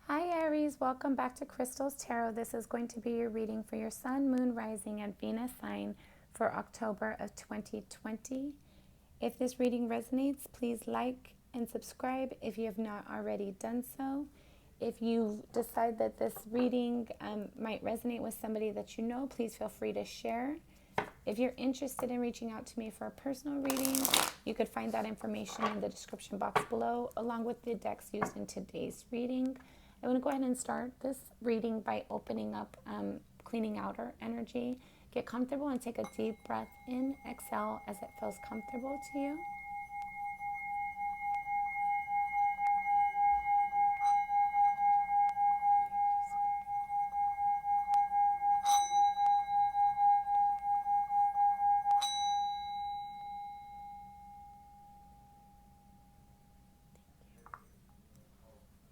Hi Aries, welcome back to Crystal's Tarot. This is going to be your reading for your Sun, Moon, Rising, and Venus sign for October of 2020. If this reading resonates, please like and subscribe if you have not already done so. If you decide that this reading might resonate with somebody that you know, please feel free to share. If you're interested in reaching out to me for a personal reading, you could find that information in the description box below, along with the decks used in today's reading. I'm going to go ahead and start this reading by opening up, cleaning out our energy. Get comfortable and take a deep breath in. Exhale as it feels comfortable to you.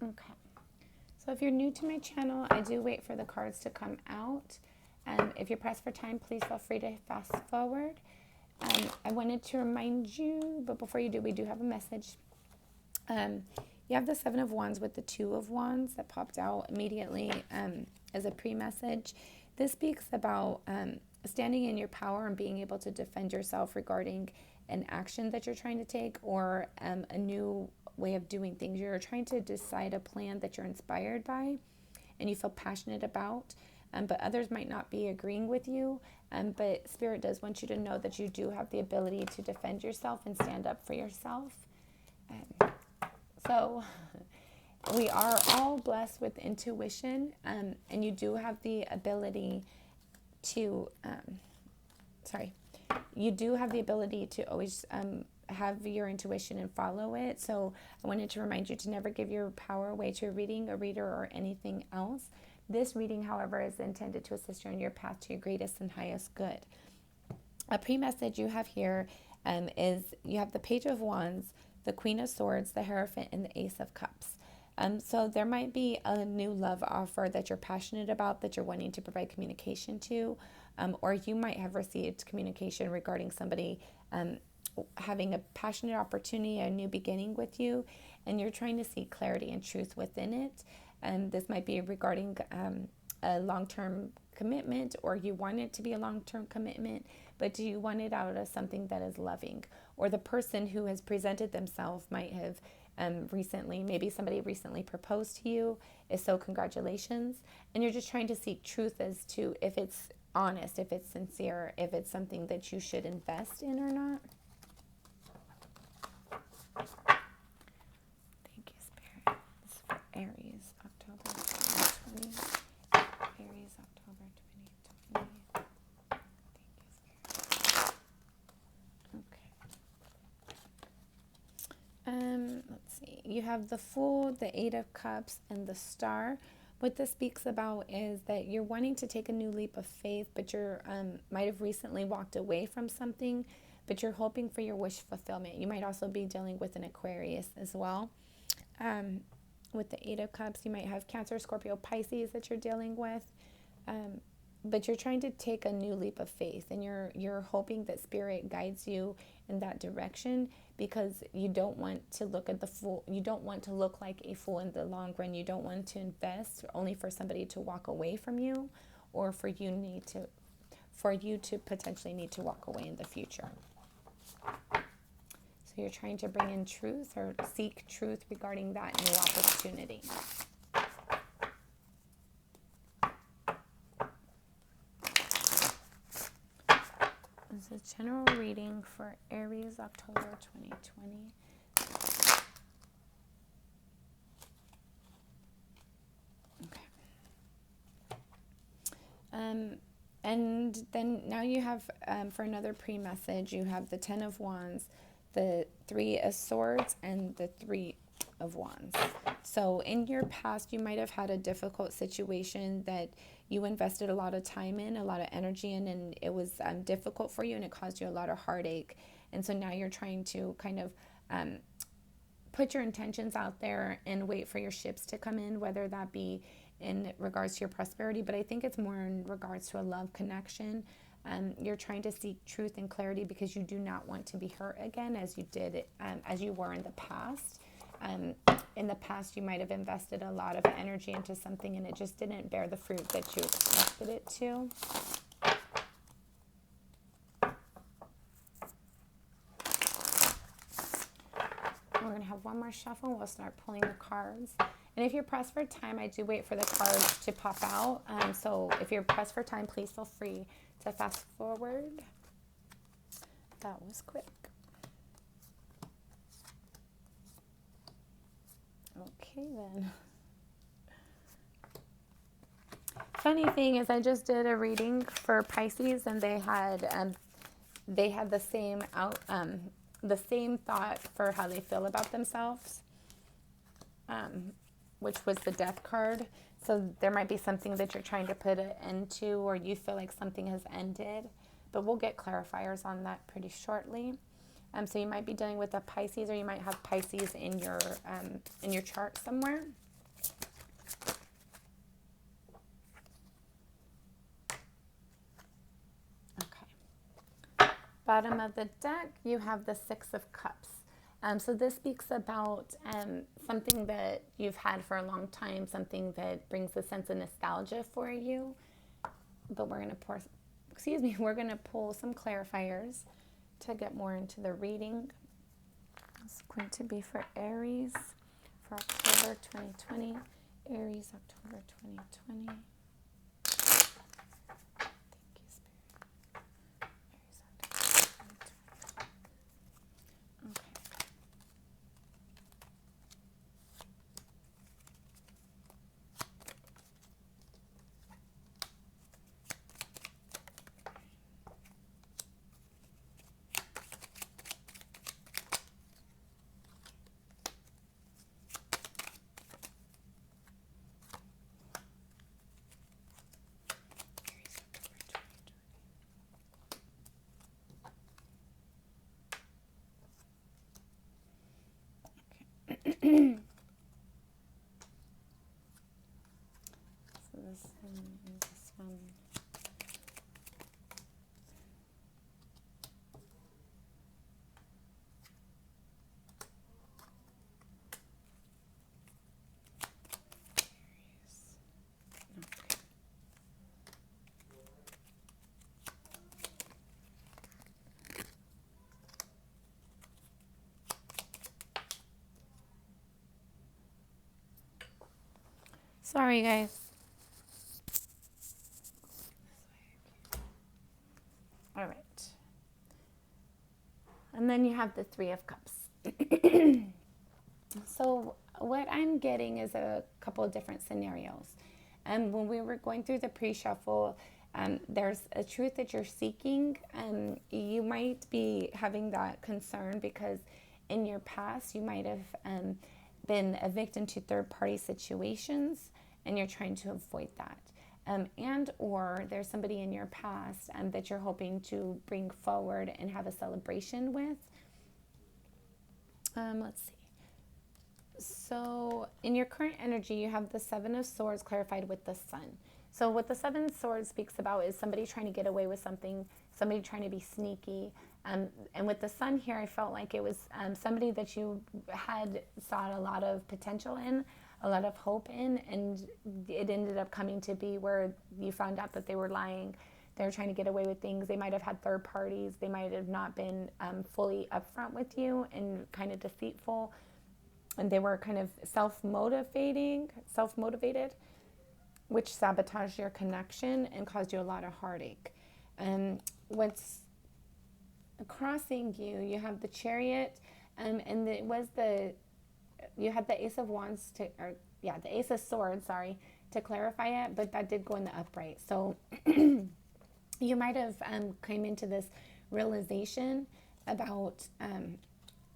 Okay. So if you're new to my channel, I do wait for the cards to come out. If you're pressed for time, please feel free to fast forward. I wanted to remind you, but before you do, we do have a message. You have the Seven of Wands with the Two of Wands that popped out immediately as a pre-message. This speaks about standing in your power and being able to defend yourself regarding an action that you're trying to take or a new way of doing things. You're trying to decide a plan that you're inspired by and you feel passionate about, but others might not be agreeing with you. But Spirit does want you to know that you do have the ability to defend yourself and stand up for yourself. So we are all blessed with intuition, and you do have the ability to, you do have the ability to always have your intuition and follow it. So I wanted to remind you to never give your power away to a reading, a reader, or anything else. This reading, however, is intended to assist you on your path to your greatest and highest good. A pre-message you have here is you have the Page of Wands, the Queen of Swords, the Hierophant, and the Ace of Cups. So there might be a new love offer that you're passionate about, that you're wanting to provide communication to, or you might have received communication regarding somebody having a passionate opportunity, a new beginning with you, and you're trying to seek clarity and truth within it. And this might be regarding a long-term commitment, or you want it to be a long-term commitment, but do you want it out of something that is loving? Or the person who has presented themselves might have recently, maybe somebody recently proposed to you. If so, congratulations. And you're just trying to seek truth as to if it's honest, if it's sincere, if it's something that you should invest in or not. Thank you, Spirit. This is for Aries, October 2020. Aries, October 2020. Let's see. You have the Fool, the Eight of Cups, and the Star. What this speaks about is that you're wanting to take a new leap of faith, but you're might have recently walked away from something, but you're hoping for your wish fulfillment. You might also be dealing with an Aquarius as well. With the Eight of Cups, you might have Cancer, Scorpio, Pisces that you're dealing with. But you're trying to take a new leap of faith, and you're hoping that Spirit guides you in that direction, because you don't want to look at the fool. You don't want to look like a fool in the long run. You don't want to invest only for somebody to walk away from you, or for you to potentially need to walk away in the future. So you're trying to bring in truth or seek truth regarding that new opportunity. This is a general reading for Aries, October 2020. Okay. And then now you have, for another pre-message, you have the Ten of Wands, the Three of Swords, and the Three of Wands. So in your past, you might have had a difficult situation that you invested a lot of time in, a lot of energy in, and it was difficult for you, and it caused you a lot of heartache. And so now you're trying to kind of put your intentions out there and wait for your ships to come in, whether that be in regards to your prosperity, but I think it's more in regards to a love connection. You're trying to seek truth and clarity because you do not want to be hurt again as you did, as you were in the past. in the past you might have invested a lot of energy into something and it just didn't bear the fruit that you expected it to. We're going to have one more shuffle. We'll start pulling the cards. And if you're pressed for time, I do wait for the cards to pop out. So if you're pressed for time, please feel free to fast forward. That was quick. Okay, then. Funny thing is, I just did a reading for Pisces, and they had the same thought for how they feel about themselves, which was the Death card. So there might be something that you're trying to put an end to, or you feel like something has ended. But we'll get clarifiers on that pretty shortly. So you might be dealing with a Pisces, or you might have Pisces in your chart somewhere. Okay. Bottom of the deck, you have the Six of Cups. So this speaks about something that you've had for a long time, something that brings a sense of nostalgia for you. But we're going to pull some clarifiers to get more into the reading. It's going to be for Aries for October 2020. Aries, October 2020. Thank you, Spirit. Aries, October 2020. Okay. So this one and this one. Sorry, guys. All right. And then you have the Three of Cups. So what I'm getting is a couple of different scenarios. And when we were going through the pre-shuffle, there's a truth that you're seeking. You might be having that concern because in your past, you might have been a victim to third-party situations, and you're trying to avoid that. And or there's somebody in your past that you're hoping to bring forward and have a celebration with. Let's see. So in your current energy, you have the Seven of Swords clarified with the Sun. So what the Seven of Swords speaks about is somebody trying to get away with something, somebody trying to be sneaky. And with the Sun here, I felt like it was somebody that you had sought a lot of potential in, a lot of hope in, and it ended up coming to be where you found out that they were lying. They were trying to get away with things. They might have had third parties. They might have not been fully upfront with you and kind of deceitful. And they were kind of self-motivated, which sabotaged your connection and caused you a lot of heartache. What's crossing you, you have the Chariot, and you had the Ace of Wands the Ace of Swords, to clarify it, but that did go in the upright. So you might have came into this realization about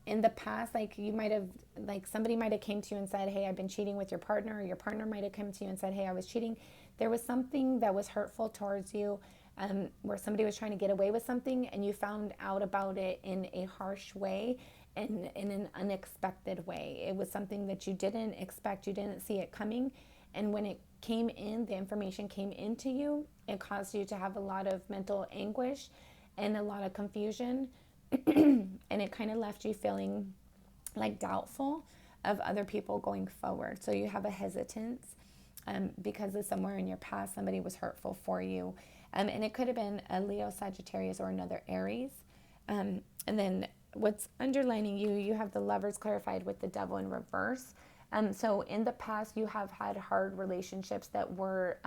in the past, like you might have, like somebody might have came to you and said, hey, I've been cheating with your partner, or your partner might have come to you and said, hey, I was cheating. There was something that was hurtful towards you, where somebody was trying to get away with something, and you found out about it in a harsh way and in an unexpected way. It was something that you didn't expect, you didn't see it coming, and when it came in, the information came into you, it caused you to have a lot of mental anguish and a lot of confusion. And it kind of left you feeling like doubtful of other people going forward. So you have a hesitance because of somewhere in your past somebody was hurtful for you. And it could have been a Leo, Sagittarius, or another Aries. And then what's underlining you, you have the Lovers clarified with the Devil in reverse. So in the past, you have had hard relationships that were,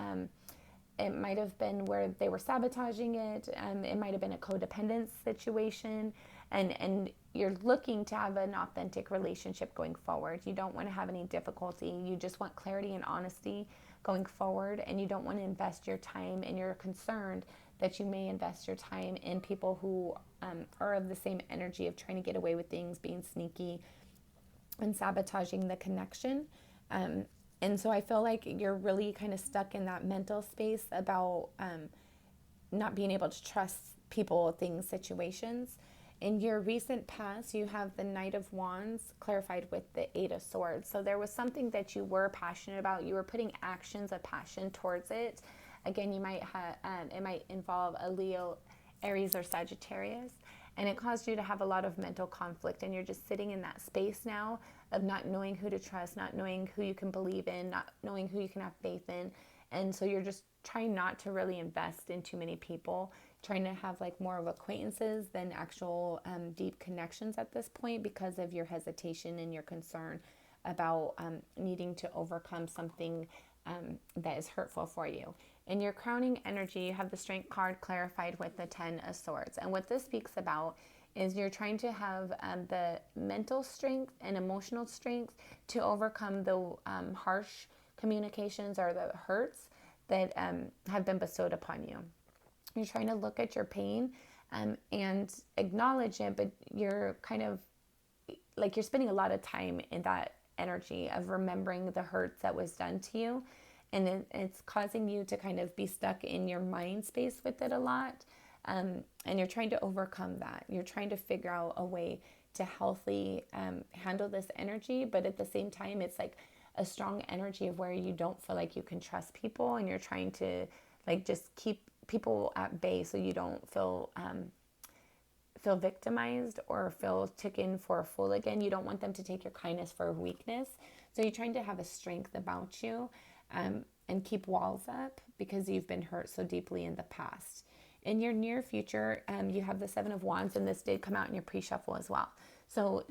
it might have been where they were sabotaging it. It might have been a codependent situation. And you're looking to have an authentic relationship going forward. You don't want to have any difficulty. You just want clarity and honesty going forward. And you don't want to invest your time, and you're concerned that you may invest your time in people who are of the same energy of trying to get away with things, being sneaky, and sabotaging the connection. And so I feel like you're really kind of stuck in that mental space about not being able to trust people, things, situations. In your recent past, you have the Knight of Wands clarified with the Eight of Swords. So there was something that you were passionate about. You were putting actions of passion towards it. Again, you might have it might involve a Leo, Aries, or Sagittarius, and it caused you to have a lot of mental conflict. And you're just sitting in that space now of not knowing who to trust, not knowing who you can believe in, not knowing who you can have faith in. And so you're just trying not to really invest in too many people, trying to have like more of acquaintances than actual deep connections at this point because of your hesitation and your concern about needing to overcome something that is hurtful for you. In your crowning energy, you have the Strength card clarified with the Ten of Swords. And what this speaks about is you're trying to have the mental strength and emotional strength to overcome the harsh communications or the hurts that have been bestowed upon you. You're trying to look at your pain and acknowledge it, but you're kind of like you're spending a lot of time in that energy of remembering the hurts that was done to you. And it's causing you to kind of be stuck in your mind space with it a lot. And you're trying to overcome that. You're trying to figure out a way to healthily handle this energy. But at the same time, it's like a strong energy of where you don't feel like you can trust people. And you're trying to like just keep people at bay so you don't feel victimized or feel taken for a fool again. You don't want them to take your kindness for a weakness. So you're trying to have a strength about you. And keep walls up because you've been hurt so deeply in the past. In your near future, you have the Seven of Wands, and this did come out in your pre-shuffle as well. So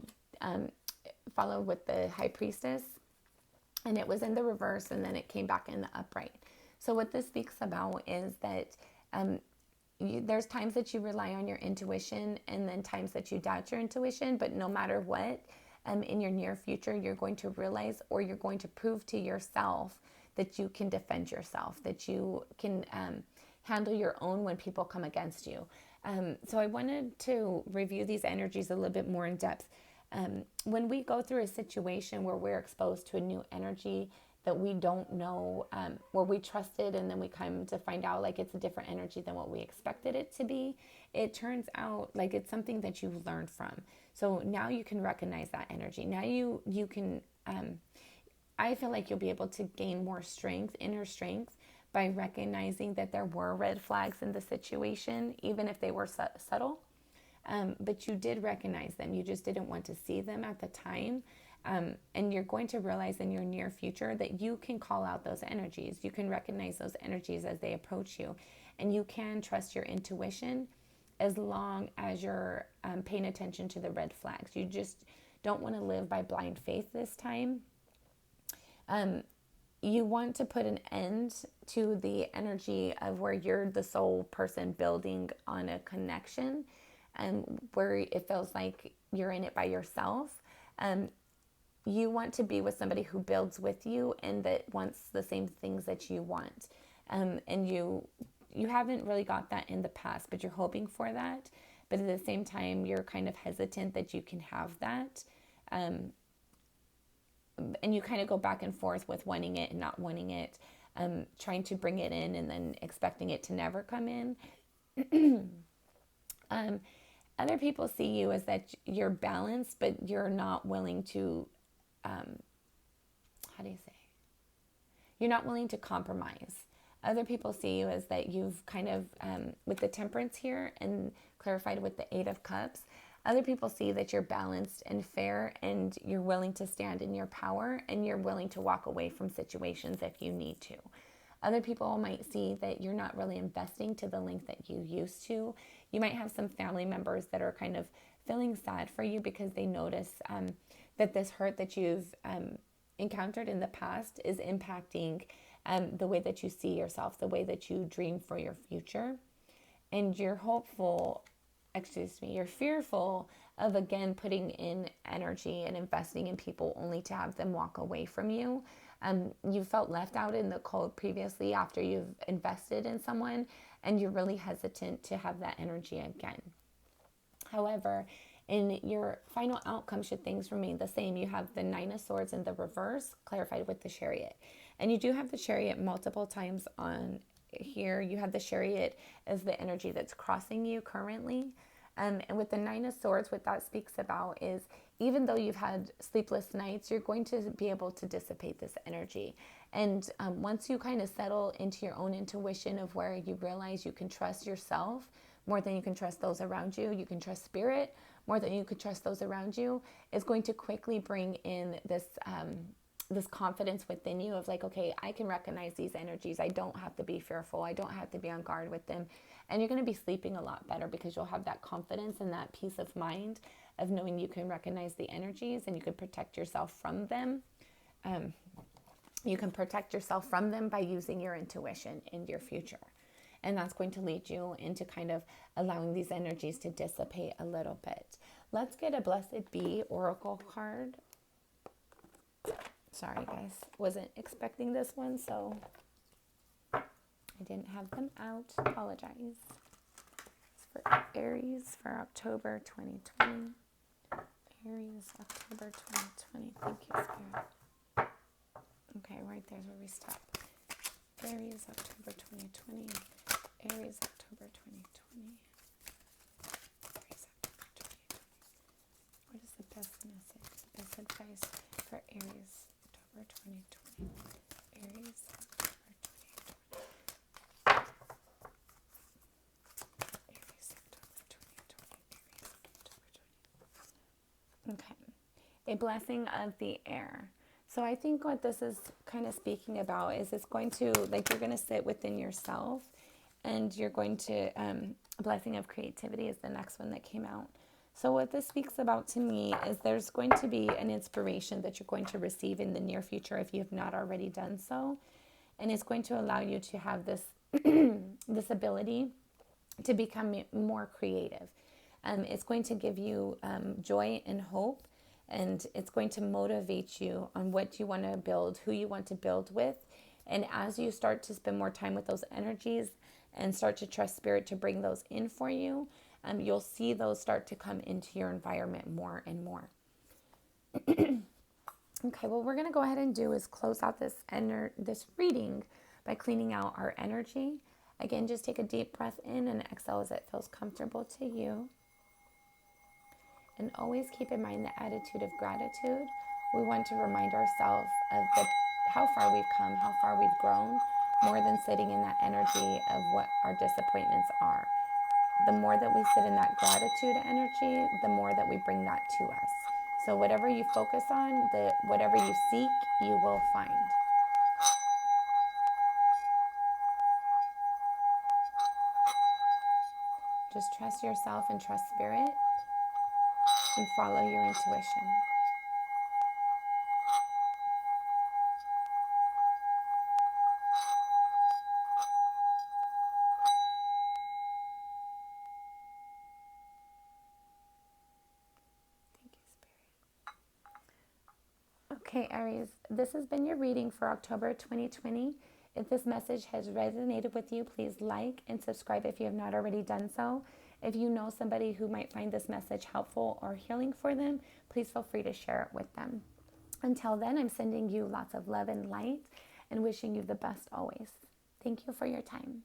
follow with the High Priestess, and it was in the reverse, and then it came back in the upright. So what this speaks about is that there's times that you rely on your intuition and then times that you doubt your intuition, but no matter what, in your near future, you're going to realize or you're going to prove to yourself that you can defend yourself, that you can handle your own when people come against you. So I wanted to review these energies a little bit more in depth. When we go through a situation where we're exposed to a new energy that we don't know, where we trusted and then we come to find out like it's a different energy than what we expected it to be, it turns out like it's something that you've learned from. So now you can recognize that energy. Now you can... I feel like you'll be able to gain more strength, inner strength, by recognizing that there were red flags in the situation, even if they were subtle. But you did recognize them. You just didn't want to see them at the time. And you're going to realize in your near future that you can call out those energies. You can recognize those energies as they approach you. And you can trust your intuition as long as you're paying attention to the red flags. You just don't want to live by blind faith this time. You want to put an end to the energy of where you're the sole person building on a connection and where it feels like you're in it by yourself. You want to be with somebody who builds with you and that wants the same things that you want. And you haven't really got that in the past, but you're hoping for that. But at the same time, you're kind of hesitant that you can have that. And you kind of go back and forth with wanting it and not wanting it, trying to bring it in and then expecting it to never come in. Other people see you as that you're balanced, but you're not willing to, you're not willing to compromise. Other people see you as that you've kind of, with the Temperance here and clarified with the Eight of Cups, Other people see that you're balanced and fair, and you're willing to stand in your power, and you're willing to walk away from situations if you need to. Other people might see that you're not really investing to the length that you used to. You might have some family members that are kind of feeling sad for you because they notice that this hurt that you've encountered in the past is impacting the way that you see yourself, the way that you dream for your future. And you're you're fearful of again putting in energy and investing in people only to have them walk away from you. You felt left out in the cold previously after you've invested in someone, and you're really hesitant to have that energy again. However, in your final outcome, should things remain the same, you have the Nine of Swords in the reverse, clarified with the Chariot. And you do have the Chariot multiple times on here. You have the Chariot as the energy that's crossing you currently. And with the Nine of Swords, what that speaks about is even though you've had sleepless nights, you're going to be able to dissipate this energy. And once you kind of settle into your own intuition of where you realize you can trust yourself more than you can trust those around you, you can trust spirit more than you can trust those around you, it's going to quickly bring in this confidence within you of like, okay, I can recognize these energies. I don't have to be fearful. I don't have to be on guard with them. And you're going to be sleeping a lot better because you'll have that confidence and that peace of mind of knowing you can recognize the energies and you can protect yourself from them. You can protect yourself from them by using your intuition in your future. And that's going to lead you into kind of allowing these energies to dissipate a little bit. Let's get a Blessed Be Oracle card. Sorry, guys. Wasn't expecting this one, so I didn't have them out. Apologize. It's for Aries for October 2020. Aries, October 2020. Thank you, Spirit. Okay, right there's where we stop. Aries, October 2020. Aries, October 2020. Aries, October 2020. What is the best message, best advice for Aries, October 2020? Aries, October 2020. Aries, October 2020. Aries, October 2020. Okay. A blessing of the air. So I think what this is kind of speaking about is it's going to, like, you're going to sit within yourself and you're going to, a blessing of creativity is the next one that came out. So what this speaks about to me is there's going to be an inspiration that you're going to receive in the near future if you have not already done so. And it's going to allow you to have this, this ability to become more creative. It's going to give you joy and hope. And it's going to motivate you on what you want to build, who you want to build with. And as you start to spend more time with those energies and start to trust spirit to bring those in for you, you'll see those start to come into your environment more and more. Okay, what we're going to go ahead and do is close out this reading by cleaning out our energy. Again, just take a deep breath in and exhale as it feels comfortable to you. And always keep in mind the attitude of gratitude. We want to remind ourselves of how far we've come, how far we've grown, more than sitting in that energy of what our disappointments are. The more that we sit in that gratitude energy, the more that we bring that to us. So whatever you focus on, whatever you seek, you will find. Just trust yourself and trust spirit. And follow your intuition. Thank you, Spirit. Okay, Aries, this has been your reading for October 2020. If this message has resonated with you, please like and subscribe if you have not already done so. If you know somebody who might find this message helpful or healing for them, please feel free to share it with them. Until then, I'm sending you lots of love and light and wishing you the best always. Thank you for your time.